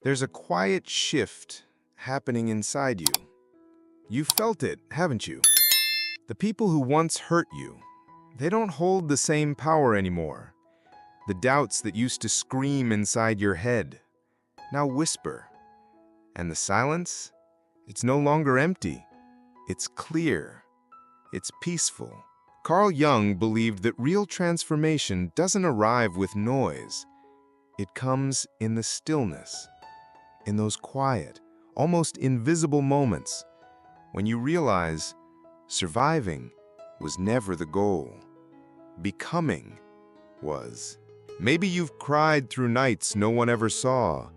There's a quiet shift happening inside you. You felt it, haven't you? The people who once hurt you, they don't hold the same power anymore. The doubts that used to scream inside your head now whisper. And the silence? It's no longer empty. It's clear. It's peaceful. Carl Jung believed that real transformation doesn't arrive with noise. It comes in the stillness, in those quiet, almost invisible moments when you realize surviving was never the goal. Becoming was. Maybe you've cried through nights no one ever saw.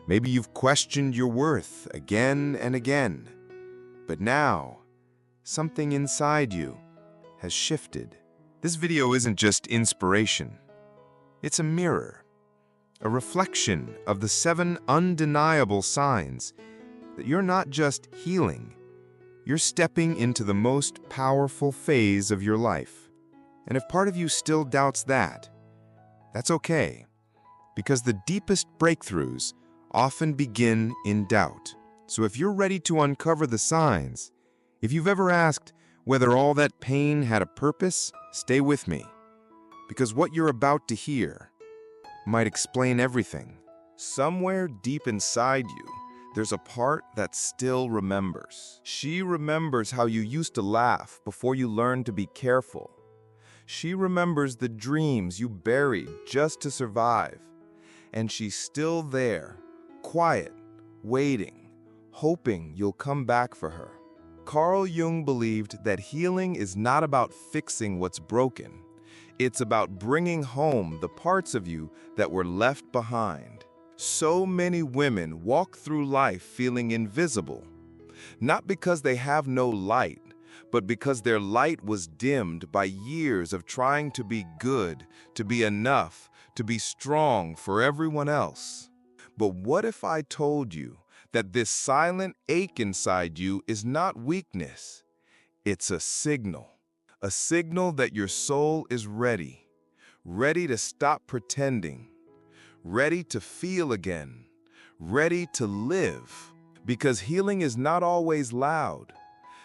Maybe you've questioned your worth again and again. But now, something inside you has shifted. This video isn't just inspiration. It's a mirror, a reflection of the 7 undeniable signs that you're not just healing, you're stepping into the most powerful phase of your life. And if part of you still doubts that, that's okay, because the deepest breakthroughs often begin in doubt. So if you're ready to uncover the signs, if you've ever asked whether all that pain had a purpose, stay with me, because what you're about to hear might explain everything. Somewhere deep inside you, there's a part that still remembers. She remembers how you used to laugh before you learned to be careful. She remembers the dreams you buried just to survive. And she's still there, quiet, waiting, hoping you'll come back for her. Carl Jung believed that healing is not about fixing what's broken. It's about bringing home the parts of you that were left behind. So many women walk through life feeling invisible, not because they have no light, but because their light was dimmed by years of trying to be good, to be enough, to be strong for everyone else. But what if I told you that this silent ache inside you is not weakness? It's a signal that your soul is ready to stop pretending, ready to feel again, ready to live. Because healing is not always loud.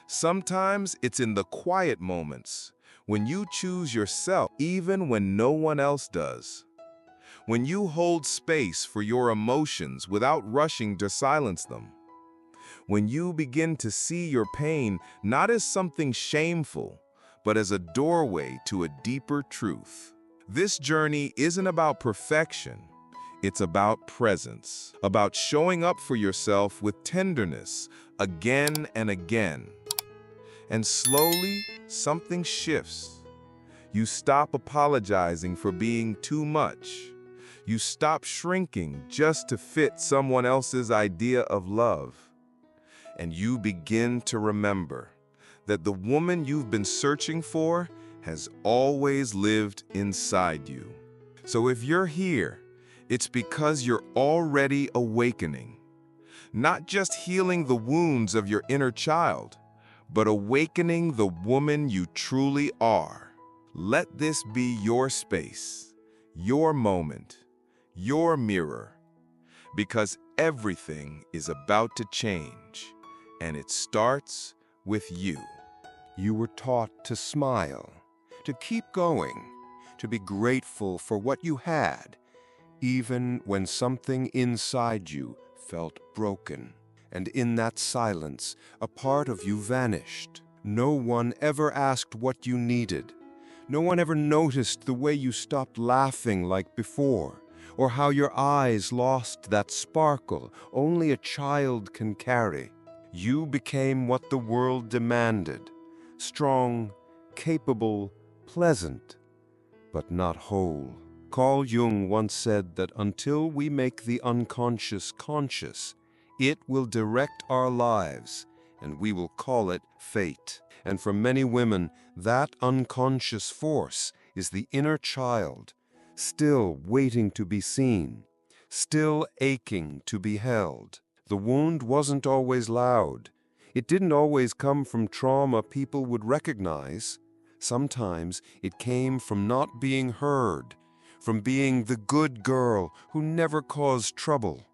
Sometimes it's in the quiet moments, when you choose yourself even when no one else does. When you hold space for your emotions without rushing to silence them. When you begin to see your pain not as something shameful, but as a doorway to a deeper truth. This journey isn't about perfection. It's about presence, about showing up for yourself with tenderness again and again. And slowly, something shifts. You stop apologizing for being too much. You stop shrinking just to fit someone else's idea of love. And you begin to remember that the woman you've been searching for has always lived inside you. So if you're here, it's because you're already awakening. Not just healing the wounds of your inner child, but awakening the woman you truly are. Let this be your space, your moment, your mirror, because everything is about to change, and it starts with you. You were taught to smile, to keep going, to be grateful for what you had, even when something inside you felt broken. And in that silence, a part of you vanished. No one ever asked what you needed. No one ever noticed the way you stopped laughing like before, or how your eyes lost that sparkle only a child can carry. You became what the world demanded: strong, capable, pleasant, but not whole. Carl Jung once said that until we make the unconscious conscious, it will direct our lives, and we will call it fate. And for many women, that unconscious force is the inner child, still waiting to be seen, still aching to be held. The wound wasn't always loud. It didn't always come from trauma people would recognize. Sometimes it came from not being heard, from being the good girl who never caused trouble,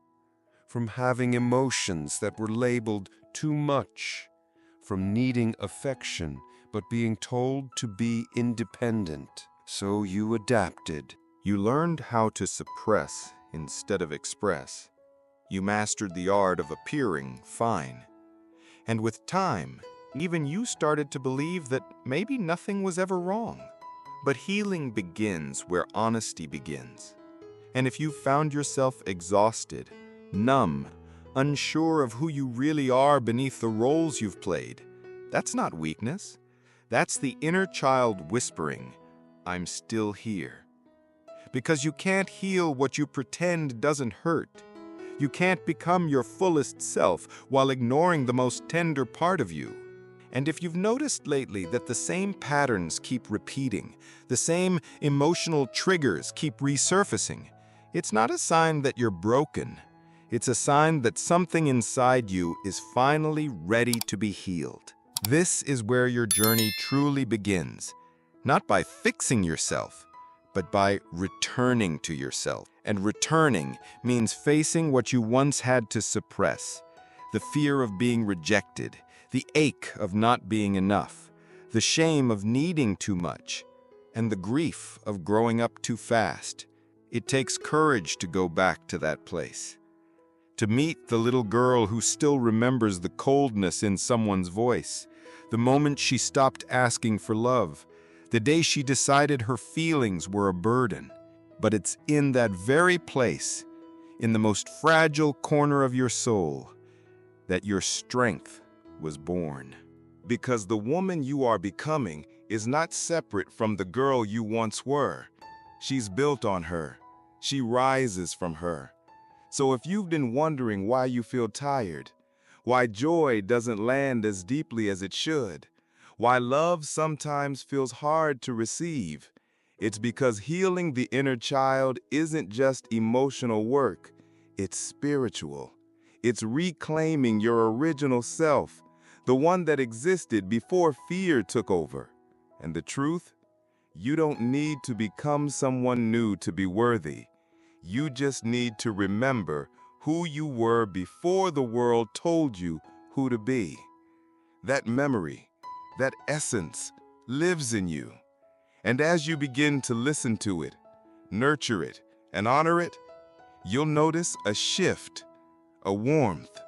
from having emotions that were labeled too much, from needing affection but being told to be independent. So you adapted. You learned how to suppress instead of express. You mastered the art of appearing fine. And with time, even you started to believe that maybe nothing was ever wrong. But healing begins where honesty begins. And if you found yourself exhausted, numb, unsure of who you really are beneath the roles you've played, that's not weakness. That's the inner child whispering, "I'm still here." Because you can't heal what you pretend doesn't hurt. You can't become your fullest self while ignoring the most tender part of you. And if you've noticed lately that the same patterns keep repeating, the same emotional triggers keep resurfacing, it's not a sign that you're broken. It's a sign that something inside you is finally ready to be healed. This is where your journey truly begins, not by fixing yourself, but by returning to yourself. And returning means facing what you once had to suppress, the fear of being rejected, the ache of not being enough, the shame of needing too much, and the grief of growing up too fast. It takes courage to go back to that place, to meet the little girl who still remembers the coldness in someone's voice, the moment she stopped asking for love, the day she decided her feelings were a burden. But it's in that very place, in the most fragile corner of your soul, that your strength was born. Because the woman you are becoming is not separate from the girl you once were. She's built on her. She rises from her. So if you've been wondering why you feel tired, why joy doesn't land as deeply as it should, why love sometimes feels hard to receive, it's because healing the inner child isn't just emotional work, it's spiritual. It's reclaiming your original self, the one that existed before fear took over. And the truth? You don't need to become someone new to be worthy. You just need to remember who you were before the world told you who to be. That memory, that essence, lives in you. And as you begin to listen to it, nurture it, and honor it, you'll notice a shift, a warmth,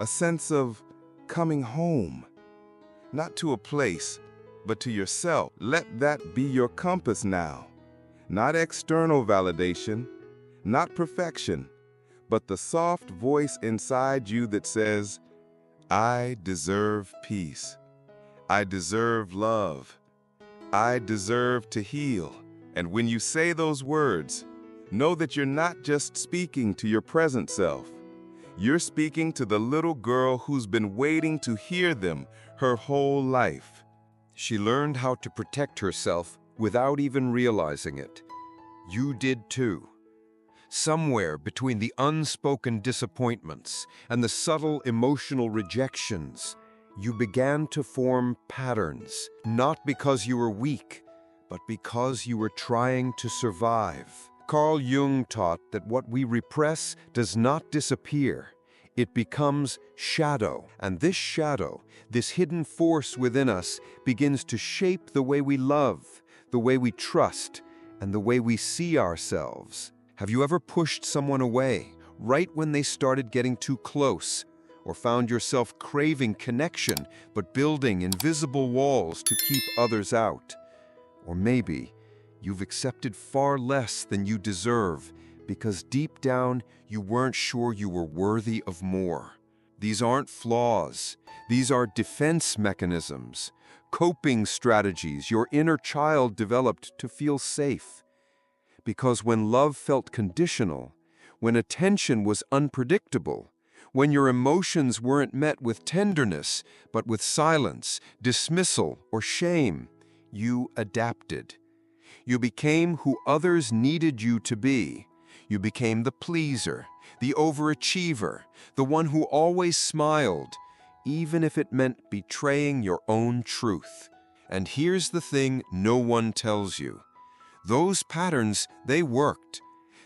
a sense of coming home. Not to a place, but to yourself. Let that be your compass now. Not external validation, not perfection, but the soft voice inside you that says, I deserve peace. I deserve love. I deserve to heal. And when you say those words, know that you're not just speaking to your present self. You're speaking to the little girl who's been waiting to hear them her whole life. She learned how to protect herself without even realizing it. You did too. Somewhere between the unspoken disappointments and the subtle emotional rejections, you began to form patterns, not because you were weak, but because you were trying to survive. Carl Jung taught that what we repress does not disappear. It becomes shadow, and this shadow, this hidden force within us, begins to shape the way we love, the way we trust, and the way we see ourselves. Have you ever pushed someone away right when they started getting too close, or found yourself craving connection but building invisible walls to keep others out? Or maybe you've accepted far less than you deserve because deep down you weren't sure you were worthy of more. These aren't flaws. These are defense mechanisms, coping strategies your inner child developed to feel safe. Because when love felt conditional, when attention was unpredictable, when your emotions weren't met with tenderness, but with silence, dismissal, or shame, you adapted. You became who others needed you to be. You became the pleaser, the overachiever, the one who always smiled, even if it meant betraying your own truth. And here's the thing no one tells you. Those patterns, they worked.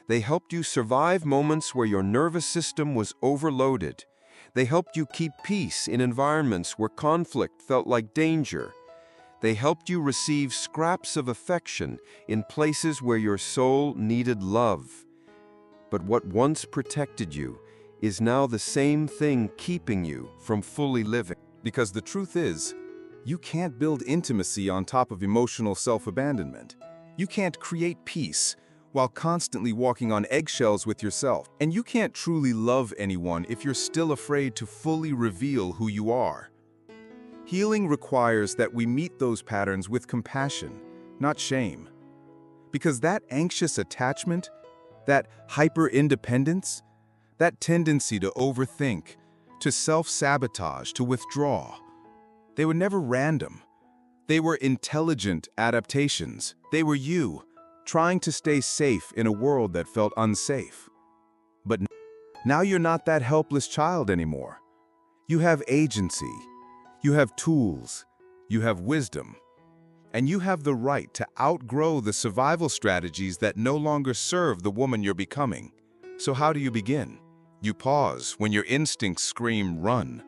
They helped you survive moments where your nervous system was overloaded. They helped you keep peace in environments where conflict felt like danger. They helped you receive scraps of affection in places where your soul needed love. But what once protected you is now the same thing keeping you from fully living. Because the truth is, you can't build intimacy on top of emotional self-abandonment. You can't create peace while constantly walking on eggshells with yourself. And you can't truly love anyone if you're still afraid to fully reveal who you are. Healing requires that we meet those patterns with compassion, not shame. Because that anxious attachment, that hyper-independence, that tendency to overthink, to self-sabotage, to withdraw, they were never random. They were intelligent adaptations. They were you, trying to stay safe in a world that felt unsafe. But now you're not that helpless child anymore. You have agency, you have tools, you have wisdom, and you have the right to outgrow the survival strategies that no longer serve the woman you're becoming. So how do you begin? You pause when your instincts scream, run.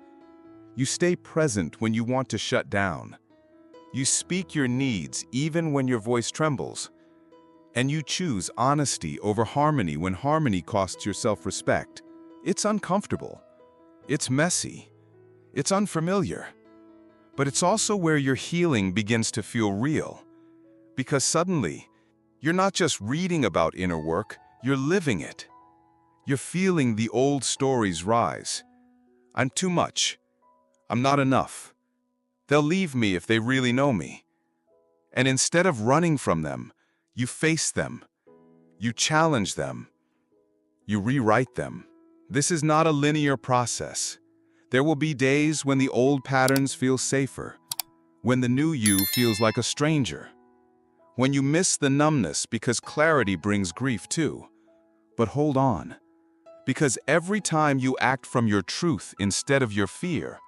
You stay present when you want to shut down. You speak your needs even when your voice trembles. And you choose honesty over harmony when harmony costs your self-respect. It's uncomfortable. It's messy. It's unfamiliar. But it's also where your healing begins to feel real. Because suddenly, you're not just reading about inner work, you're living it. You're feeling the old stories rise. I'm too much. I'm not enough. They'll leave me if they really know me. And instead of running from them, you face them. You challenge them. You rewrite them. This is not a linear process. There will be days when the old patterns feel safer, when the new you feels like a stranger, when you miss the numbness because clarity brings grief too. But hold on, because every time you act from your truth instead of your fear,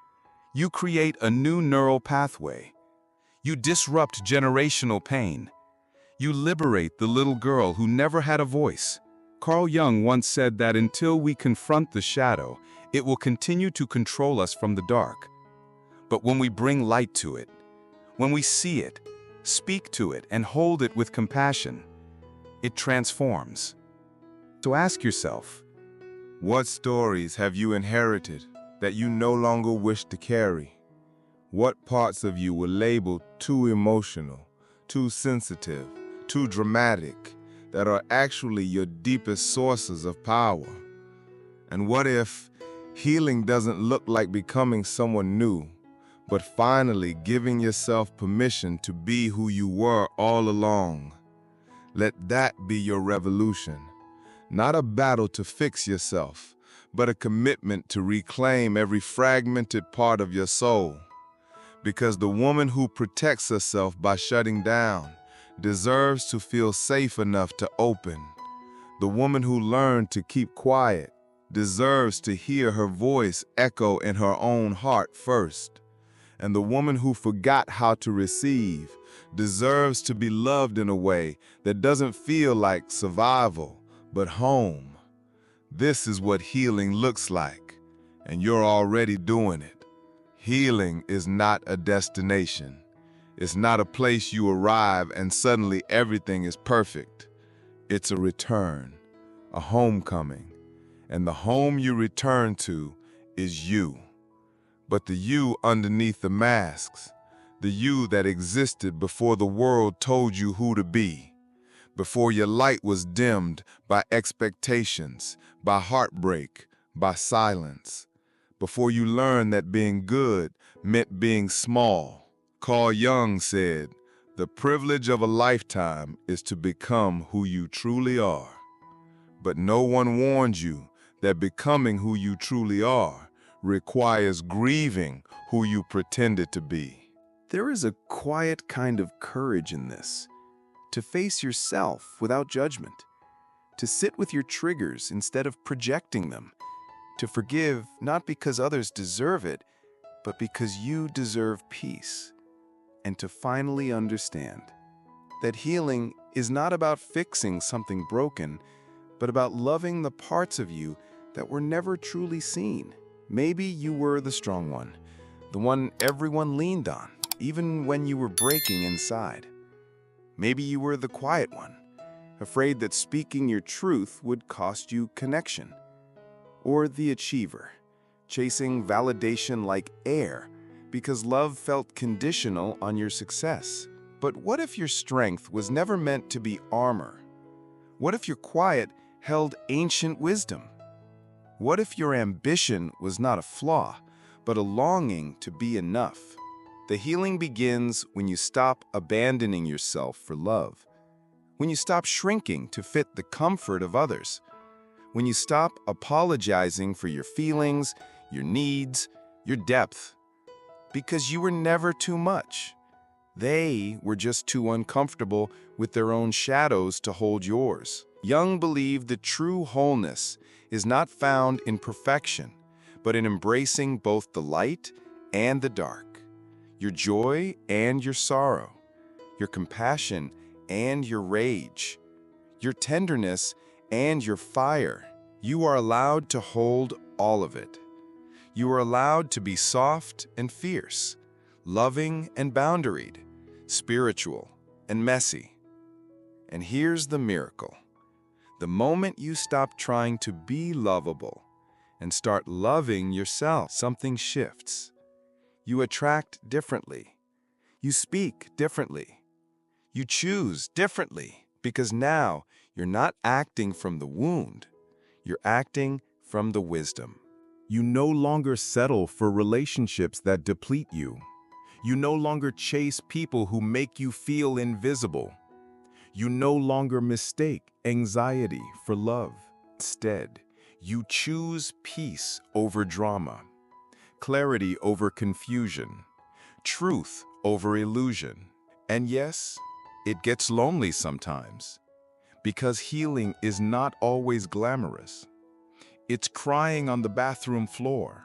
you create a new neural pathway. You disrupt generational pain. You liberate the little girl who never had a voice. Carl Jung once said that until we confront the shadow, it will continue to control us from the dark. But when we bring light to it, when we see it, speak to it, and hold it with compassion, it transforms. So ask yourself, what stories have you inherited that you no longer wish to carry? What parts of you were labeled too emotional, too sensitive, too dramatic, that are actually your deepest sources of power? And what if healing doesn't look like becoming someone new, but finally giving yourself permission to be who you were all along? Let that be your revolution. Not a battle to fix yourself, but a commitment to reclaim every fragmented part of your soul. Because the woman who protects herself by shutting down deserves to feel safe enough to open. The woman who learned to keep quiet deserves to hear her voice echo in her own heart first. And the woman who forgot how to receive deserves to be loved in a way that doesn't feel like survival, but home. This is what healing looks like, and you're already doing it. Healing is not a destination. It's not a place you arrive and suddenly everything is perfect. It's a return, a homecoming, and the home you return to is you. But the you underneath the masks, the you that existed before the world told you who to be, before your light was dimmed by expectations, by heartbreak, by silence, before you learned that being good meant being small. Carl Jung said, "The privilege of a lifetime is to become who you truly are." But no one warned you that becoming who you truly are requires grieving who you pretended to be. There is a quiet kind of courage in this, to face yourself without judgment, to sit with your triggers instead of projecting them, to forgive not because others deserve it, but because you deserve peace, and to finally understand that healing is not about fixing something broken, but about loving the parts of you that were never truly seen. Maybe you were the strong one, the one everyone leaned on, even when you were breaking inside. Maybe you were the quiet one, afraid that speaking your truth would cost you connection. Or the achiever, chasing validation like air because love felt conditional on your success. But what if your strength was never meant to be armor? What if your quiet held ancient wisdom? What if your ambition was not a flaw, but a longing to be enough? The healing begins when you stop abandoning yourself for love, when you stop shrinking to fit the comfort of others, when you stop apologizing for your feelings, your needs, your depth, because you were never too much. They were just too uncomfortable with their own shadows to hold yours. Jung believed that true wholeness is not found in perfection, but in embracing both the light and the dark, your joy and your sorrow, your compassion and your rage, your tenderness and your fire. You are allowed to hold all of it. You are allowed to be soft and fierce, loving and boundaried, spiritual and messy. And here's the miracle. The moment you stop trying to be lovable and start loving yourself, something shifts. You attract differently. You speak differently. You choose differently, because now you're not acting from the wound. You're acting from the wisdom. You no longer settle for relationships that deplete you. You no longer chase people who make you feel invisible. You no longer mistake anxiety for love. Instead, you choose peace over drama, clarity over confusion, truth over illusion. And yes, it gets lonely sometimes, because healing is not always glamorous. It's crying on the bathroom floor.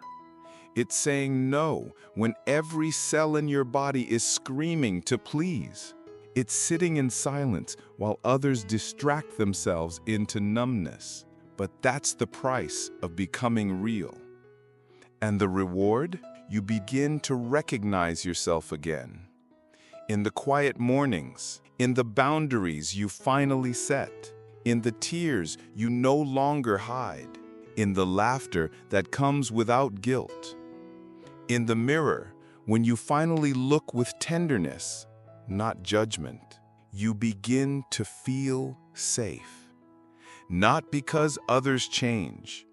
It's saying no when every cell in your body is screaming to please. It's sitting in silence while others distract themselves into numbness. But that's the price of becoming real. And the reward? You begin to recognize yourself again. In the quiet mornings, in the boundaries you finally set, in the tears you no longer hide, in the laughter that comes without guilt, in the mirror when you finally look with tenderness, not judgment. You begin to feel safe. Not because others change,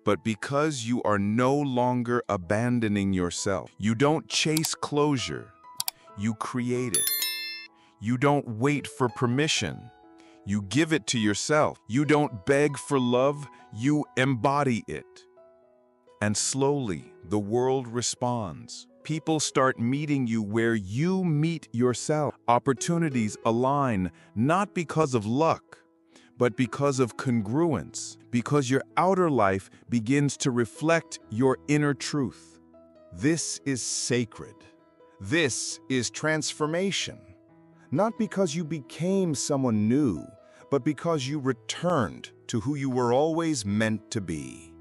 but because you are no longer abandoning yourself. You don't chase closure, you create it. You don't wait for permission, you give it to yourself. You don't beg for love, you embody it. And slowly, the world responds. People start meeting you where you meet yourself. Opportunities align, not because of luck, but because of congruence, because your outer life begins to reflect your inner truth. This is sacred. This is transformation. Not because you became someone new, but because you returned to who you were always meant to be.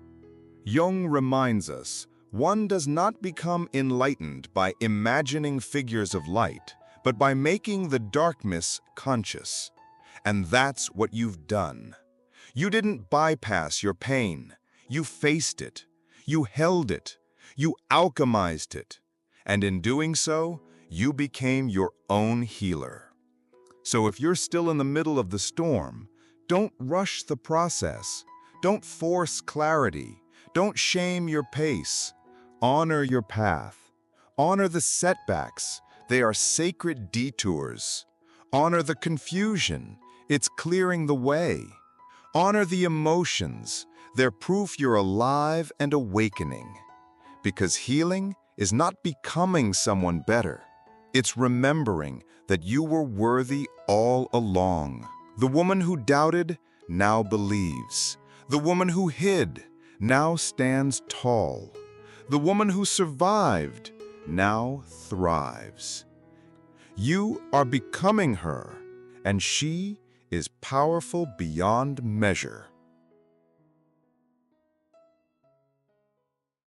Jung reminds us, one does not become enlightened by imagining figures of light, but by making the darkness conscious. And that's what you've done. You didn't bypass your pain. You faced it. You held it. You alchemized it. And in doing so, you became your own healer. So if you're still in the middle of the storm, don't rush the process. Don't force clarity. Don't shame your pace. Honor your path. Honor the setbacks. They are sacred detours. Honor the confusion. It's clearing the way. Honor the emotions. They're proof you're alive and awakening. Because healing is not becoming someone better. It's remembering that you were worthy all along. The woman who doubted now believes. The woman who hid now stands tall. The woman who survived now thrives. You are becoming her, and she is powerful beyond measure.